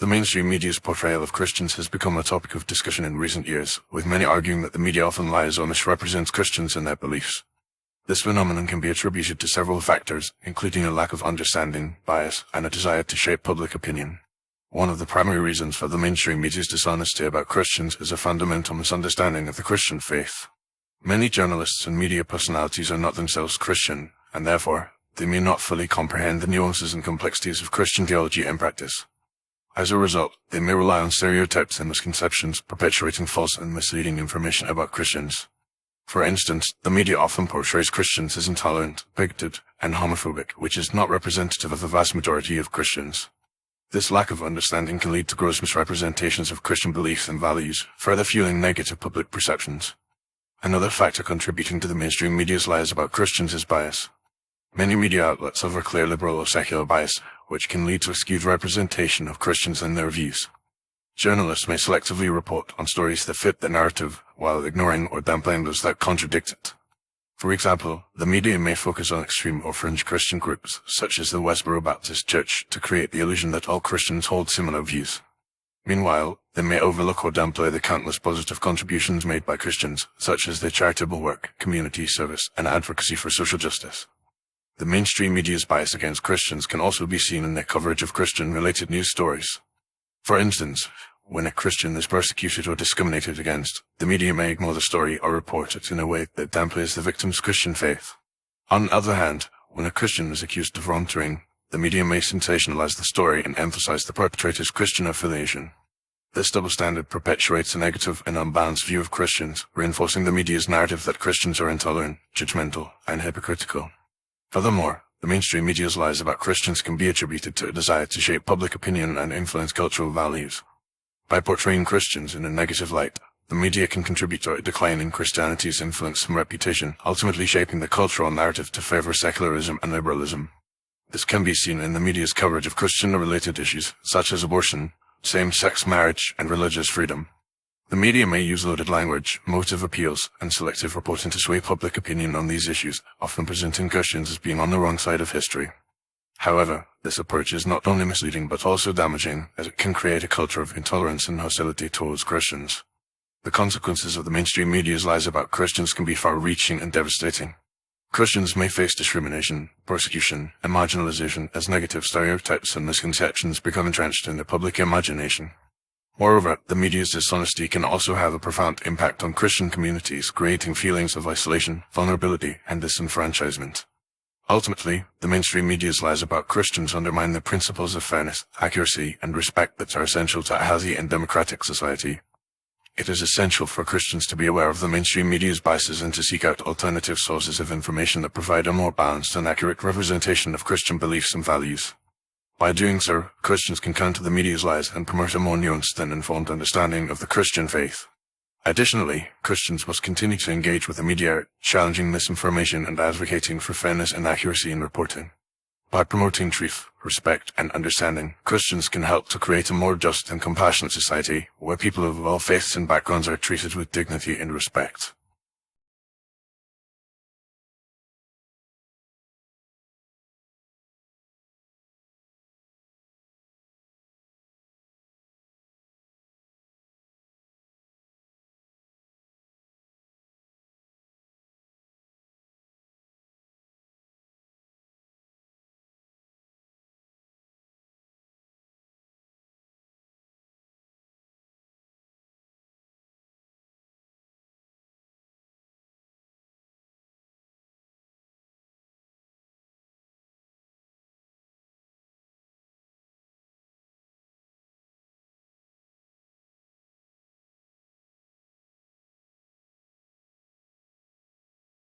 mainstream media's portrayal of Christians has become a topic of discussion in recent years, with many arguing that the media often lies or misrepresents Christians and their beliefs. This phenomenon can be attributed to several factors, including a lack of understanding, bias, and a desire to shape public opinion. One of the primary reasons for the mainstream media's dishonesty about Christians is a fundamental misunderstanding of the Christian faith. Many journalists and media personalities are not themselves Christian, and therefore, they may not fully comprehend the nuances and complexities of Christian theology and practice. As a result, they may rely on stereotypes and misconceptions, perpetuating false and misleading information about Christians. For instance, the media often portrays Christians as intolerant, bigoted, and homophobic, which is not representative of the vast majority of Christians. This lack of understanding can lead to gross misrepresentations of Christian beliefs and values, further fueling negative public perceptions. Another factor contributing to the mainstream media's lies about Christians is bias. Many media outlets have a clear liberal or secular bias, which can lead to a skewed representation of Christians and their views. Journalists may selectively report on stories that fit the narrative, while ignoring or downplaying those that contradict it. For example, the media may focus on extreme or fringe Christian groups, such as the Westboro Baptist Church, to create the illusion that all Christians hold similar views. Meanwhile, they may overlook or downplay the countless positive contributions made by Christians, such as their charitable work, community service, and advocacy for social justice. The mainstream media's bias against Christians can also be seen in their coverage of Christian-related news stories. For instance, when a Christian is persecuted or discriminated against, the media may ignore the story or report it in a way that downplays the victim's Christian faith. On the other hand, when a Christian is accused of wrongdoing, the media may sensationalize the story and emphasize the perpetrator's Christian affiliation. This double standard perpetuates a negative and unbalanced view of Christians, reinforcing the media's narrative that Christians are intolerant, judgmental, and hypocritical. Furthermore, the mainstream media's lies about Christians can be attributed to a desire to shape public opinion and influence cultural values. By portraying Christians in a negative light, the media can contribute to a decline in Christianity's influence and reputation, ultimately shaping the cultural narrative to favor secularism and liberalism. This can be seen in the media's coverage of Christian-related issues, such as abortion, same-sex marriage, and religious freedom. The media may use loaded language, motive appeals, and selective reporting to sway public opinion on these issues, often presenting Christians as being on the wrong side of history. However, this approach is not only misleading but also damaging, as it can create a culture of intolerance and hostility towards Christians. The consequences of the mainstream media's lies about Christians can be far-reaching and devastating. Christians may face discrimination, persecution, and marginalization as negative stereotypes and misconceptions become entrenched in the public imagination. Moreover, the media's dishonesty can also have a profound impact on Christian communities, creating feelings of isolation, vulnerability, and disenfranchisement. Ultimately, the mainstream media's lies about Christians undermine the principles of fairness, accuracy, and respect that are essential to a healthy and democratic society. It is essential for Christians to be aware of the mainstream media's biases and to seek out alternative sources of information that provide a more balanced and accurate representation of Christian beliefs and values. By doing so, Christians can counter the media's lies and promote a more nuanced and informed understanding of the Christian faith. Additionally, Christians must continue to engage with the media, challenging misinformation and advocating for fairness and accuracy in reporting. By promoting truth, respect, and understanding, Christians can help to create a more just and compassionate society, where people of all faiths and backgrounds are treated with dignity and respect.